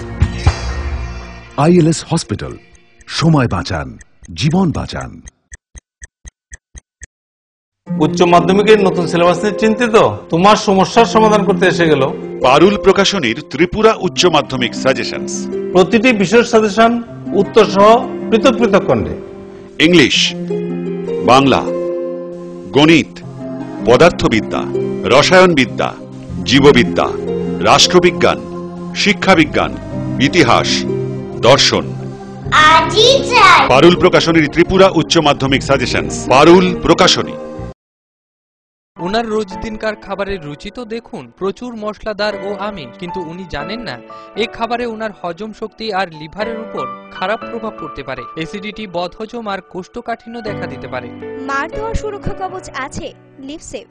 ILS হসপিটাল, সময় বাঁচান, জীবন বাঁচান। উচ্চ মাধ্যমিকের নতুন সিলেবাস নিয়ে চিন্তিত? তোমার সমস্যার সমাধান করতে এসে গেল পারুল প্রকাশনীর ত্রিপুরা উচ্চ মাধ্যমিক সাজেশনস। প্রতিটি বিষয়ের সাজেশন উত্তর সহ পৃথক পৃথক খণ্ডে। ইংলিশ, বাংলা, গণিত, পদার্থবিদ্যা, রসায়নবিদ্যা, জীববিদ্যা, রাষ্ট্রবিজ্ঞান, শিক্ষাবিজ্ঞান, ইতিহাস, দর্শন। পারুল প্রকাশনীর ত্রিপুরা উচ্চ মাধ্যমিক সাজেশনস। পারুল প্রকাশনী। উনার রোজ দিনকার খাবারের রুচি তো দেখুন, প্রচুর মশলাদার ও আমিষ, কিন্তু উনি জানেন না এই খাবারে উনার হজম শক্তি আর লিভারের উপর খারাপ প্রভাব পড়তে পারে। অ্যাসিডিটি, বদহজম আর কোষ্ঠকাঠিন্য দেখা দিতে পারে। মার দেওয়া সুরক্ষা কবচ আছে লিভসেভ।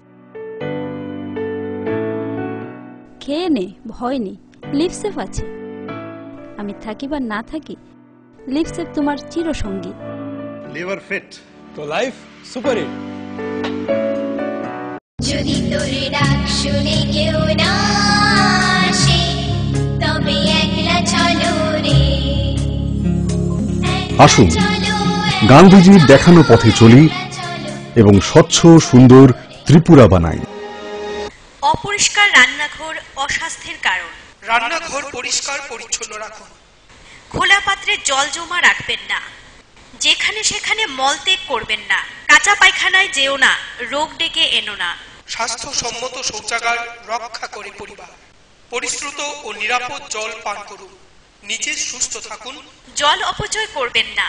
খেয়ে নে, ভয় নেই, লিভসেভ আছে। আমি থাকি বা না থাকি, লিভসেভ তোমার চিরসঙ্গী। লিভার ফিট তো লাইফ সুপার হিট। যদি তোর ডাক শুনে কেউ না আসে, তবে একলা চলো রে। আসুন গান্ধীজির দেখানো পথে চলি এবং স্বচ্ছ সুন্দর ত্রিপুরা বানাই। অপরিষ্কার রান্নাঘর অস্বাস্থ্যের কারণ। রান্নাঘর পরিষ্কার পরিচ্ছন্ন রাখুন। খোলা পাত্রে জল জমা রাখবেন না। যেখানে সেখানে মলত্যাগ করবেন না। কাঁচা পায়খানায় যেও না, রোগ ডেকে এনো না। স্বাস্থ্যসম্মত শৌচাগার রক্ষা করে পরিবার। পরিশ্রুত ও নিরাপদ জল পান করুন। নিজে সুস্থ থাকুন। জল অপচয় করবেন না।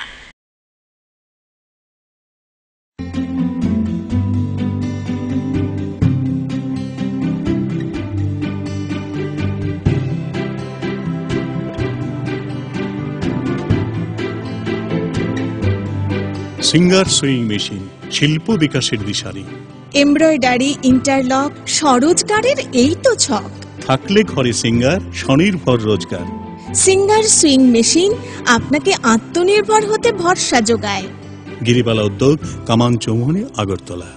সিঙ্গার সুইং মেশিন, শিল্প বিকাশের দিশারি। এমব্রয়ডারি, ইন্টারলক, স্বরোজগারের এই তো ছক। থাকলে ঘরে সিঙ্গার, স্বনির্ভর রোজগার। সিঙ্গার সুইং মেশিন আপনাকে আত্মনির্ভর হতে ভরসা যোগায়। গিরিবালা উদ্যোগ, কামাং চৌমুহনী, আগরতলা।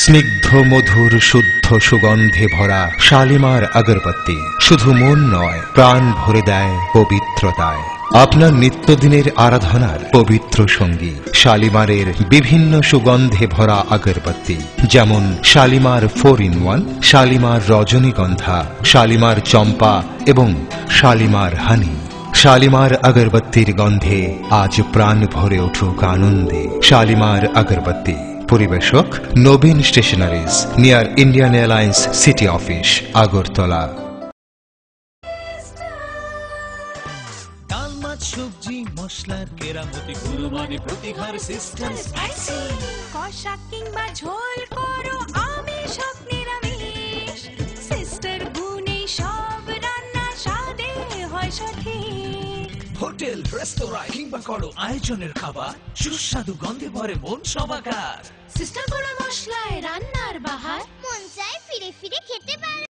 স্নিগ্ধ মধুর শুদ্ধ সুগন্ধে ভরা শালিমার আগরবাতি শুধু মন নয়, প্রাণ ভরে দেয় পবিত্রতায়। আপনার নিত্যদিনের আরাধনার পবিত্র সঙ্গী শালিমারের বিভিন্ন সুগন্ধে ভরা আগরবাতি, যেমন শালিমার 4-in-1, শালিমার রজনীগন্ধা, শালিমার চম্পা এবং শালিমার হানি। শালিমার আগরবাতির গন্ধে আজ প্রাণ ভরে উঠুক আনন্দে। শালিমার আগরবাতি। পরিবেশক Nabin stationeries, near Indian airlines city office, Agartala. ডাল, মাছ, সবজি, মশলার কেরামতি, কুরবানি, প্রতিঘার সিস্টেম, স্পাইসি, কষা কিংবা ঝোল করো আমিষ হোক নিরামিষ, সিস্টার গুনে সব রান্না স্বাদে হয় সঠিক। হোটেল, রেস্তোরাঁ কিংবা করো আয়োজনের খাবার, সুস্বাদু গন্ধে ভরে মন সবাকার। সিস্টার গুঁড়ো মশলায় রান্নার বাহার, মন চায় ফিরে ফিরে খেতে পারে।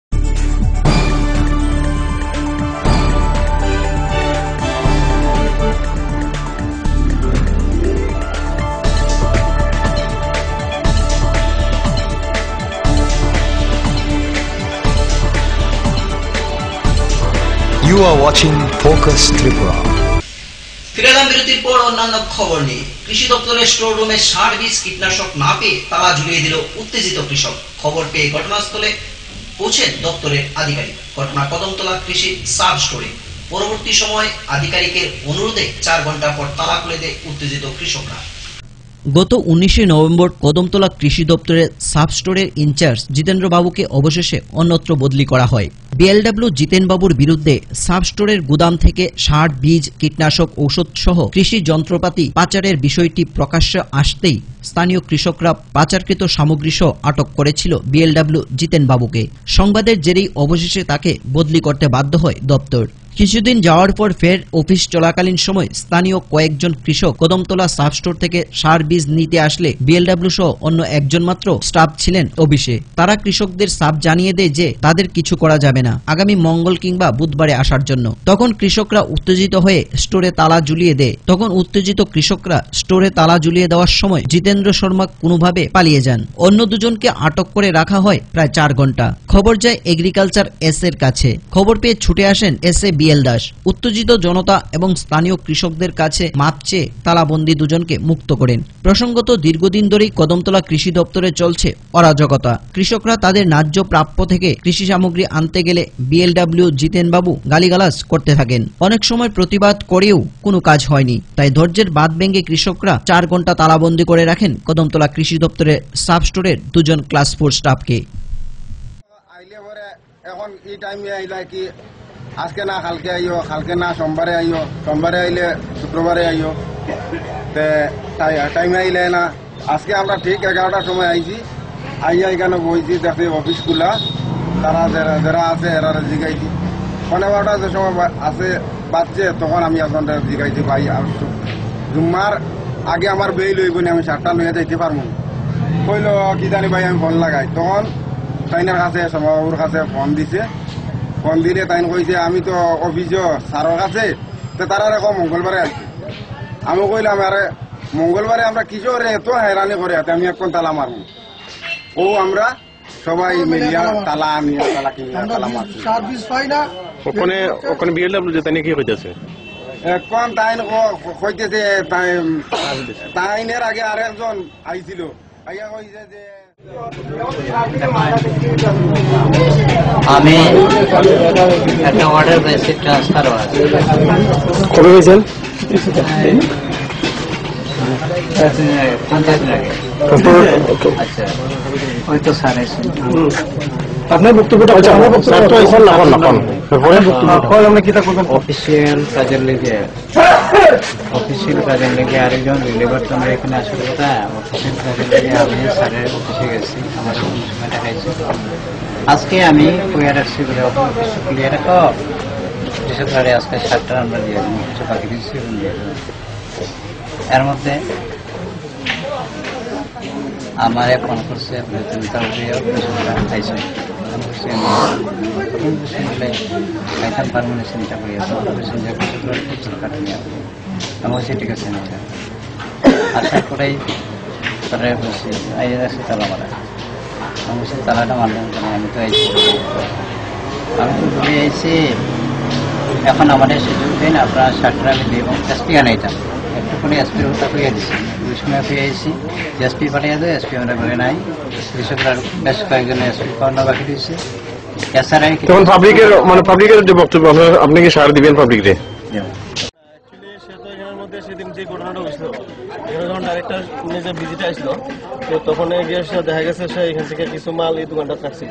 You are watching Focus Tripura. ফিরে এলাম বিরতির পর অন্যান্য খবর নিয়ে। কৃষি দপ্তরের স্টোর রুমে সার, বীজ, কীটনাশক না পেয়ে তালা ঝুলিয়ে দিল উত্তেজিত কৃষক। খবর পেয়ে ঘটনাস্থলে পৌঁছেন দপ্তরের আধিকারিক। ঘটনা কদমতলা কৃষি সাব স্টোরে। পরবর্তী সময় আধিকারিকের অনুরোধে 4 ঘন্টা পর তালা খুলে দেয় উত্তেজিত কৃষকরা। গত 19 নভেম্বর কদমতলা কৃষি দপ্তরের সাব স্টোরের ইনচার্জ জিতেন্দ্র বাবুকে অবশেষে অন্যত্র বদলি করা হয়। বিএলডব্লিউ জিতেন বাবুর বিরুদ্ধে সাব স্টোরের গুদাম থেকে সার, বীজ, কীটনাশক, ঔষধ সহ কৃষি যন্ত্রপাতি পাচারের বিষয়টি প্রকাশ্যে আসতেই স্থানীয় কৃষকরা পাচারকৃত সামগ্রী সহ আটক করেছিল বিএলডব্লিউ জিতেন বাবুকে। সংবাদের জেরেই অবশেষে তাকে বদলি করতে বাধ্য হয় দপ্তর। কিছুদিন যাওয়ার পর ফের অফিস চলাকালীন সময় স্থানীয় কয়েকজন কৃষক কদমতলা সাব স্টোর থেকে সার, বীজ নিতে আসলে বিএলডব্লিউ সহ অন্য একজন মাত্র স্টাফ ছিলেন অফিসে। তারা কৃষকদের সাফ জানিয়ে দেয় যে তাদের কিছু করা যাবে না, আগামী মঙ্গল কিংবা বুধবারে আসার জন্য। তখন কৃষকরা উত্তেজিত হয়ে স্টোরে তালা ঝুলিয়ে দেয়। তখন উত্তেজিত কৃষকরা স্টোরে তালা ঝুলিয়ে দেওয়ার সময় জিতেন্দ্র শর্মা কোনোভাবে পালিয়ে যান। অন্য দুজনকে আটক করে রাখা হয় প্রায় 4 ঘন্টা। খবর যায় এগ্রিকালচার এস এর কাছে। খবর পেয়ে ছুটে আসেন এস এ বিএল দাস। উত্তেজিত জনতা এবং স্থানীয় কৃষকদের কাছে মাপ চেয়ে তালাবন্দি দুজনকে মুক্ত করেন। প্রসঙ্গত দীর্ঘদিন ধরেই কদমতলা কৃষি দপ্তরে চলছে অরাজকতা। কৃষকরা তাদের ন্যায্য প্রাপ্য থেকে কৃষি সামগ্রী আনতে গেলে বিএলডব্লিউ জিতেন বাবু গালিগালাজ করতে থাকেন। অনেক সময় প্রতিবাদ করেও কোনো কাজ হয়নি। তাই ধৈর্যের বাঁধ ভেঙে কৃষকরা 4 ঘন্টা তালাবন্দি করে রাখেন কদমতলা কৃষি দপ্তরের সাব স্টোরের 2 জন ক্লাস 4 স্টাফকে। এখন এই টাইমে আইলা কি আজকে না কালকে আইও, কালকে না সোমবারে আইও, সোমবারে আইলে শুক্রবারে আইও, টাইমে আইলে না। আজকে আমরা ঠিক 11টার সময় আইছি, আইয়া এখানে বইছি, দেখছি অফিস খোলা। তারা যারা আছে এরা জিগাইছি 11টা যে সময় আছে বাজছে, তখন আমি আপনাদের জিগাইছি ভাই জুম্মার আগে আমার বেই লইব না, আমি 7টা লইয়া যাইতে পারবো। কইল কি জানি ভাই, আমি ফোন লাগাই। তখন তাইনের কাছে সমাবাবুর কাছে ফোন দিছে। ফোন দিলে তাই কইছে আমি তো অফিসও স্যারের কাছে, তো তারা এখন মঙ্গলবারে আসছে। আমি কইলাম আরে মঙ্গলবারে আমরা কিশোরে এত হয়রানি করে, আমি এখন তালা মারবো। ও আমরা সবাই মিলিয়া তালা আনিয়া তালা কিনিয়া তালা মারছি। ওখানে বিএলডব্লিউ যে তাই কি হইতেছে এখন তাই কইতেছে, তাইনের আগে আরেকজন আইছিল, আইয়া কইছে যে আমি একটা অর্ডার পেয়েছি ট্রান্সফার হওয়ার। কবে হয়েছেন? 5 দিন আগে। আচ্ছা, ওই তো স্যার এসে আপনার বক্তব্যটা অফিসিয়াল কাজের লেগে আরেকজন লেবার তো আমরা এখানে আসার কথা। অফিসিয়াল কাজের লেগে আমি স্যারের অফিসে গেছি, আমার সময় দেখাইছি। আজকে আমি ক্লিয়ার রাখছি বলে অফিস ক্লিয়ার রাখো বৃহস্পতিবারে আজকে 7টা আমরা দিয়ে দেবো, কিছু বাকি দিচ্ছি দিয়ে দেবো। এর মধ্যে আমারে ফোন করছে খাইতাম পারমানে চিন্তা করি আমি বলছি ঠিক আছে আসার পরেই তারা বলছি আসছি তালা মারা। আমি বলছি তালাটা মারলাম কেন, আমি তো আইছি, আমি তো ঘুরে আইছি, এখন আমাদের সুযোগ দিন আপনার 7টা আমি দিব। এসপি আনাইতাম একটুখানি এসপির ওটা পেয়ে দিচ্ছি, ওই সময় পেয়ে আইসি এসপি পাঠিয়ে দেয়, এসপি আমরা ঘরে নাই, কৃষকরা আরো বেশ কয়েকজন এসপি পাওয়ানো বাকি দিয়েছে। এছাড়াই তখন পাবলিকের যে বক্তব্য আপনি কি সার দিবেন পাবলিকরে? সেদিন যে ঘটনাটা হয়েছিল এখানে যখন ডাইরেক্টর নিজের ভিজিটে আসলো তো তখন গিয়ে দেখা গেছে সে এখান থেকে কিছু মাল এই দোকানটা রাখছিল।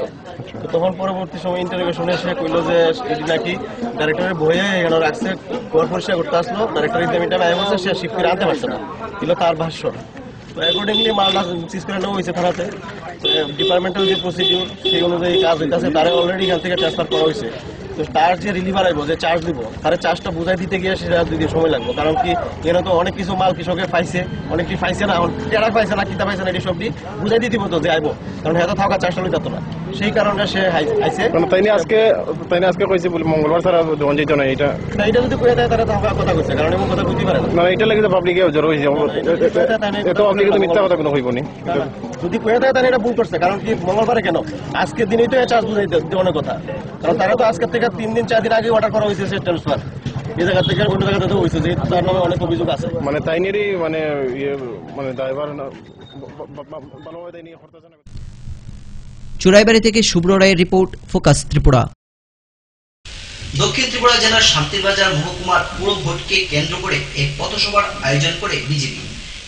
তো তখন পরবর্তী সময় ইন্টারোগেশনে সে কইলো যে এটি নাকি ডাইরেক্টরের বইয়ে এখানে রাখছে, ঘর পরিষ্কার করতে আসলো, ডাইরেক্টর ইন্টারমিটা আয় বলছে সে শিফট করে আনতে পারছে না, ছিল তার ভাষ্য। তো অ্যাকর্ডিংলি মালটা সিজ করে নেওয়া হয়েছে থানাতে, ডিপার্টমেন্টাল যে প্রসিডিউর সেই অনুযায়ী কাজ হইতেছে, তারা অলরেডি এখান থেকে ট্রান্সফার করা হয়েছে। তো তার যে রিলিভার আইব, যে চার্জ দিব, তার চার্জটা বুঝাই দিতে গিয়ে সেটা 2 দিন সময় লাগবে। কারণ কি এখানে তো অনেক কিছু মাল কৃষকে পাইছে, অনেকটি পাইছে না, টেরা পাইছে না, কিতা পাইছে না, এটি সবটি বুঝাই দিতে হতো যে আইব, কারণ এত থাকা চার্জটা লইত না, সেই কারণে সে আইছে। তাই আজকে কইছে বলে মঙ্গলবার ছাড়া দোকান যেত না, এটা যদি কয়ে দেয় তারা থাকা কথা কইছে, কারণ এমন কথা কইতে পারে না, এটা লাগে পাবলিকে জড়ো হয়েছে, এত আপনি কিন্তু মিথ্যা কথা কোনো কইবনি। যদি কয়ে দেয় তাহলে এটা ভুল করছে, কারণ কি মঙ্গলবারে কেন আজকের দিনেই তো চার্জ বুঝাই দেওয়ার কথা, কারণ তারা তো আজকের থেকে 3 দিন 4 দিন আগে অর্ডার করা হয়েছে সে ট্রান্সফার, এই জায়গা থেকে অন্য জায়গাতে তো হয়েছে, যে তার নামে অনেক অভিযোগ আছে। তাইনেরই ড্রাইভার ভালোভাবে তাই নিয়ে হরতাল। চুরাইবাড়ি থেকে শুভ্র রায়ের রিপোর্ট, ফোকাস ত্রিপুরা। দক্ষিণ ত্রিপুরা জেলার শান্তিরবাজার মহকুমার পুরো ভোটকে কেন্দ্র করে এক পথসভার আয়োজন করে বিজেপি।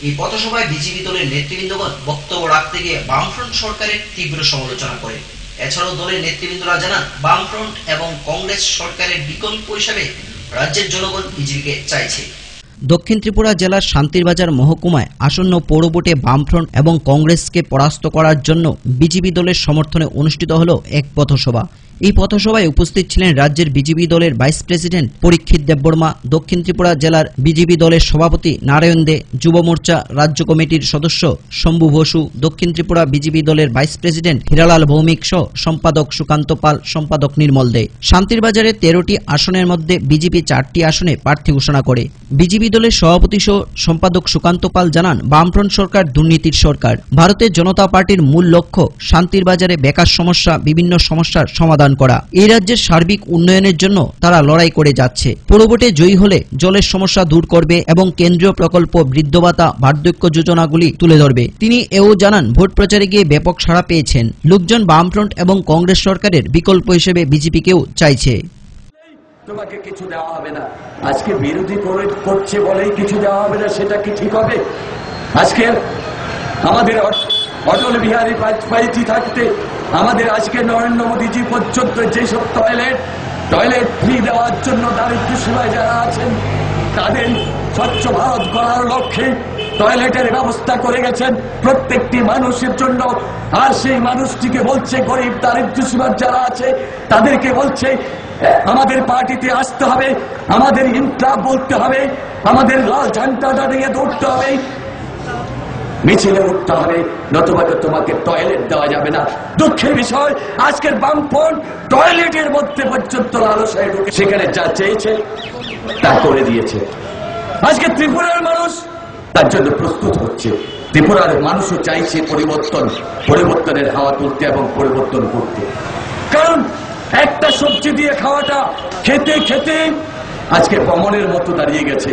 এই পথসভায় বিজেপি দলের নেতৃবৃন্দগণ বক্তব্য রাখতে গিয়ে বামফ্রন্ট সরকারের তীব্র সমালোচনা করে। এছাড়াও দলের নেতৃবৃন্দরা জানান বামফ্রন্ট এবং কংগ্রেস সরকারের বিকল্প হিসাবে রাজ্যের জনগণ বিজেপিকে চাইছে। দক্ষিণ ত্রিপুরা জেলার শান্তিরবাজার মহকুমায় আসন্ন পৌরভোটে বামফ্রন্ট এবং কংগ্রেসকে পরাস্ত করার জন্য বিজেপি দলের সমর্থনে অনুষ্ঠিত হল এক পথসভা। এই পথসভায় উপস্থিত ছিলেন রাজ্যের বিজেপি দলের ভাইস প্রেসিডেন্ট পরীক্ষিত দেববর্মা, দক্ষিণ ত্রিপুরা জেলার বিজেপি দলের সভাপতি নারায়ণ দে, যুব মোর্চা রাজ্য কমিটির সদস্য শম্ভু বসু, দক্ষিণ ত্রিপুরা বিজেপি দলের ভাইস প্রেসিডেন্ট হীরালাল ভৌমিক সহ সম্পাদক সুকান্ত পাল, সম্পাদক নির্মল দে। শান্তিরবাজারে 13টি আসনের মধ্যে বিজেপি 4টি আসনে প্রার্থী ঘোষণা করে। বিজেপি দলের সভাপতি সহ সম্পাদক সুকান্ত পাল জানান, বামফ্রন্ট সরকার দুর্নীতির সরকার। ভারতের জনতা পার্টির মূল লক্ষ্য শান্তিরবাজারে বেকার সমস্যা, বিভিন্ন সমস্যার সমাধান করা। এই রাজ্যের সার্বিক উন্নয়নের জন্য তারা লড়াই করে যাচ্ছে। পৌরভোটে জয়ী হলে জলের সমস্যা দূর করবে এবং কেন্দ্রীয় প্রকল্প, বৃদ্ধ ভাতা, বার্ধক্য যোজনাগুলি তুলে ধরবে। তিনি এও জানান, ভোট প্রচারে গিয়ে ব্যাপক সাড়া পেয়েছেন। লোকজন বামফ্রন্ট এবং কংগ্রেস সরকারের বিকল্প হিসেবে বিজেপিকেও চাইছে। তোমাকে কিছু দেওয়া হবে না, আজকে বিরোধী করছে বলেই কিছু দেওয়া হবে না, সেটা কি ঠিক হবে? আজকে আমাদের অটল বিহারী বাজপেয়ী থাকতে আমাদের আজকে নরেন্দ্র মোদীজি পর্যন্ত যেসব টয়লেট ফ্রি দেওয়ার জন্য দারিদ্র সীমায় যারা আছেন তাদের স্বচ্ছ ভারত গড়ার লক্ষ্যে টয়লেটের ব্যবস্থা করে গেছেন প্রত্যেকটি মানুষের জন্য। আর সেই মানুষটিকে বলছে, গরিব দারিদ্র সীমার যারা আছে তাদেরকে বলছে আমাদের পার্টিতে আসতে হবে, আমাদের ইনকলাব বলতে হবে, আমাদের লাল ঝান্ডাটা নিয়ে দৌড়তে হবে, মিছিলে উঠতে হবে, নতুবা তোমাকে টয়লেট দেওয়া যাবে না। দুঃখের বিষয়, আজকের বামফ্রন্ট টয়লেটের মধ্যে পর্যন্ত লালসায় ঢুকে সেখানে যা চেয়েছে তা করে দিয়েছে। আজকে ত্রিপুরার মানুষ তার জন্য প্রস্তুত হচ্ছে। ত্রিপুরার মানুষও চাইছে পরিবর্তনের হাওয়া তুলতে এবং পরিবর্তন করতে। কারণ একটা সবজি দিয়ে খাওয়াটা খেতে খেতে আজকে বমনের মতো দাঁড়িয়ে গেছে।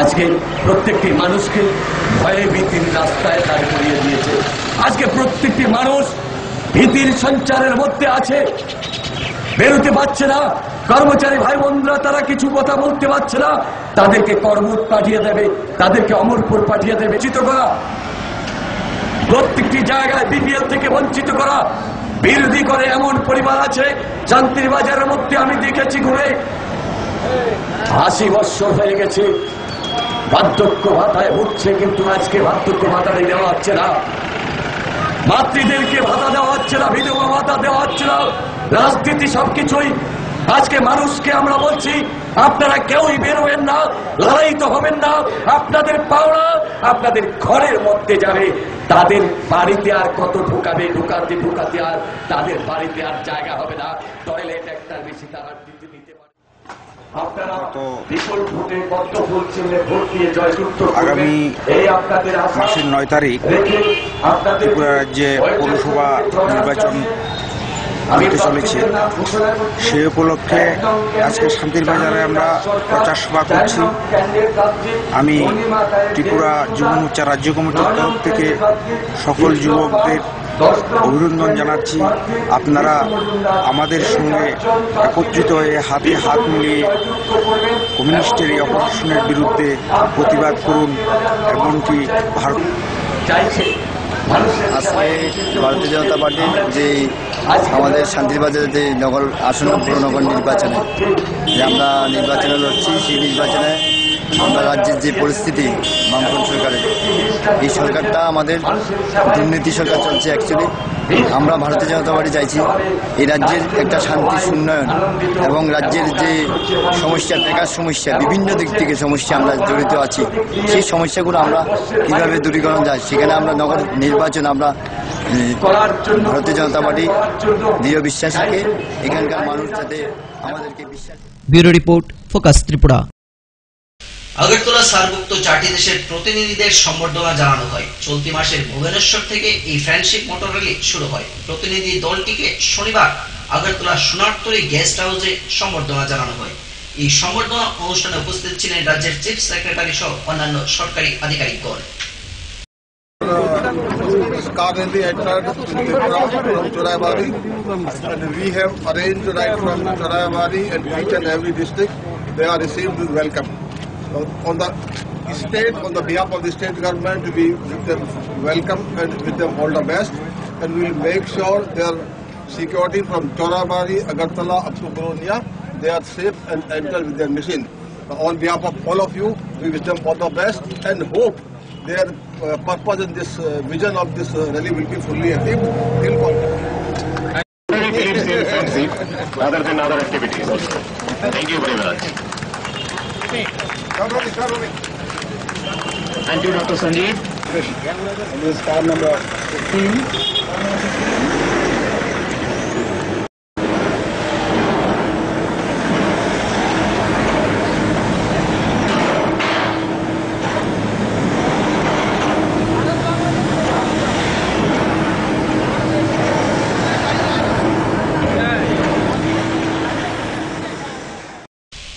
আজকে প্রত্যেকটি মানুষকে ভয়ে ভীতির রাস্তায় দাঁড় করিয়ে দিয়েছে। আজকে প্রত্যেকটি মানুষ ভীতির সঞ্চারের মধ্যে আছে, বেরোতে পারছে না। কর্মচারী ভাই বোনরা তারা কিছু কথা বলতে পারছে না, তাদেরকে কর্মঠ পাঠিয়ে দেবে, তাদেরকে অমরপুর পাঠিয়ে দেবে। বঞ্চিত করা, প্রত্যেকটি জায়গায় বিপিএল থেকে বঞ্চিত করা, বিরোধী করে এমন পরিবার আছে। শান্তির বাজারের মধ্যে আমি দেখেছি ঘুরে 80 বছর হয়ে গেছে, বার্ধক্য ভাতায় উঠছে, কিন্তু আজকে বার্ধক্য ভাতা দেওয়া হচ্ছে না, মাতৃদেরকে ভাতা দেওয়া হচ্ছে না, বিধবা ভাতা দেওয়া হচ্ছে না। রাজনীতি সবকিছুই আজকে মানুষকে আমরা বলছি আপনারা কেউই বেরোবেন না, লালায়িত হবেন না, আপনাদের পাওনা আপনাদের ঘরের মধ্যে যাবে, তাদের বাড়িতে আর কত ঢুকাতে আর তাদের বাড়িতে আর জায়গা হবে না, টয়লেট একটার বেশি তারা দিতে পারে। আপনারা বিপুল ভোটে পদ্মফুল চিহ্নে ভোট দিয়ে জয়যুক্ত আগামী মাসের 9 তারিখ ত্রিপুরা রাজ্যে পৌরসভা নির্বাচন হতে চলেছে। সেই উপলক্ষে আজকে শান্তির বাজারে আমরা প্রচার সভা করছি। আমি ত্রিপুরা যুব মোর্চা রাজ্য কমিটির তরফ থেকে সকল যুবকদের অভিনন্দন জানাচ্ছি। আপনারা আমাদের সঙ্গে একত্রিত হয়ে হাতে হাত মিলিয়ে কমিউনিস্টের এই অপশাসনের বিরুদ্ধে প্রতিবাদ করুন। এমনকি আজকে ভারতীয় জনতা পার্টির যে আমাদের শান্তির বাজারে যে আসন্ন পুরনগর নির্বাচনে যে আমরা নির্বাচনে লড়ছি, সেই নির্বাচনে আমরা রাজ্যের যে পরিস্থিতি বামপন্থী সরকারের, এই সরকারটা আমাদের দুর্নীতি সরকার চলছে। অ্যাকচুয়ালি আমরা ভারতীয় জনতা পার্টি চাইছি এই রাজ্যের একটা শান্তি উন্নয়ন এবং রাজ্যের যে সমস্যা, বেকার সমস্যা, বিভিন্ন দিক থেকে সমস্যা আমরা জড়িত আছি, সেই সমস্যাগুলো আমরা কীভাবে দূরীকরণ যায়, সেখানে আমরা নগর নির্বাচন আমরা ভারতীয় জনতা পার্টি দৃঢ় বিশ্বাস রাখে। এখানকার মানুষ যাতে আমাদেরকে বিশ্বাস। Bureau report, focus Tripura. Agartala সারভুক্ত 4টি দেশের প্রতিনিধিদের সম্বর্ধনা জানানো হয়। চলতি মাসের ভুবনেশ্বর থেকে এই ফ্রেন্ডশিপ মোটর র্যালি শুরু হয়। প্রতিনিধি দলটিকে শনিবার আগরতলা সোনারতরী গেস্ট হাউসে সম্বর্ধনা জানানো হয়। এই সম্বর্ধনা অনুষ্ঠানে উপস্থিত ছিলেন রাজ্যের চিফ সেক্রেটারি সহ অন্যান্য সরকারি আধিকারিকগণ। Currently entered from Chorayabadi, and we have arranged right from Chorayabadi and each and every district they are received with welcome. On the state, on the behalf of the state government, we give them welcome and with them all the best, and we will make sure their security from Chorayabadi, Agartala up to Goronia, they are safe and enter with their mission. On behalf of all of you, we wish them all the best and hope their purpose in this vision of this rally will be fully achieved. Rather than other activities. Thank you very much. Thank you, Dr. Sanjeev. This is car number 15.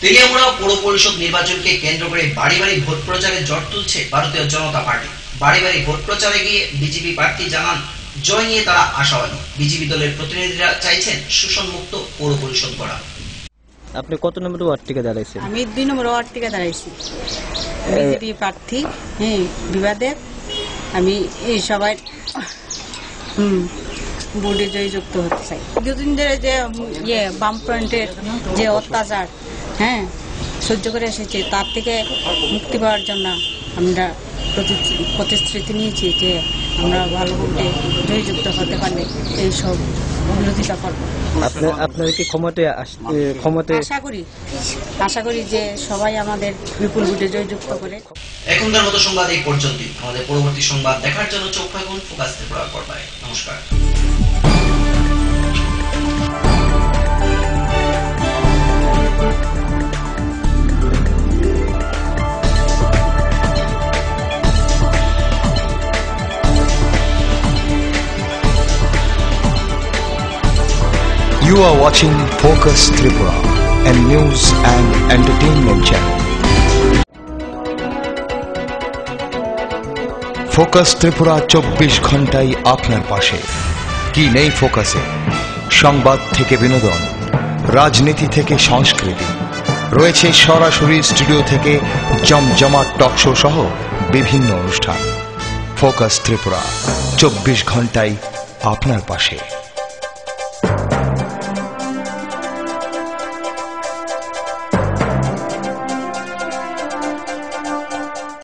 Teliamura পৌর পরিষদ নির্বাচনকে কেন্দ্র করে বাড়ি বাড়ি vote প্রচারে জট তুলছে ভারতীয় জনতা পার্টি। বাড়ি বাড়ি ভোট প্রচারে গিয়ে বিজেপি প্রার্থী জানান জয় নিয়ে তারা আশাবাদী। বিজেপি দলের প্রতিনিধিরা চাইছেন শোষণমুক্ত পৌর পরিষদ গড়া। আপনি কত নম্বর ওয়ার্ড থেকে দাঁড়াইছেন? আমি 2 নম্বর ওয়ার্ড থেকে দাঁড়াইছি। বিজেপি প্রার্থী বিবাদে আমি এই সবাই বোর্ডে জয়যুক্ত হতে চাই। দুদিন ধরে যে বামফ্রন্টের যে অত্যাচার সহ্য করে এসেছে, তার থেকে মুক্তি পাওয়ার জন্য আমরা প্রতিশ্রুতি নিয়েছি যে আমরা ভালোভাবে জয়যুক্ত হতে পারলে এইসব বিরোধিতা করব। আপনারা কি ক্ষমতায় আশা করি যে সবাই আমাদের বিপুল ভোটে জয়যুক্ত করে। এখনকার মতো সংবাদ এই পর্যন্তই। আমাদের পরবর্তী সংবাদ দেখার জন্য চোখ রাখুন ফোকাস ত্রিপুরা পর্দায়। নমস্কার। You are watching Focus Tripura, a news and entertainment channel. Focus Tripura 24 ঘন্টাই আপনার পাশে। কি নেই ফোকাসে? সংবাদ থেকে বিনোদন, রাজনীতি থেকে সংস্কৃতি, রয়েছে সরাসরি স্টুডিও থেকে জমজমাট টক শো সহ বিভিন্ন অনুষ্ঠান। ফোকাস ত্রিপুরা 24 ঘন্টাই আপনার পাশে।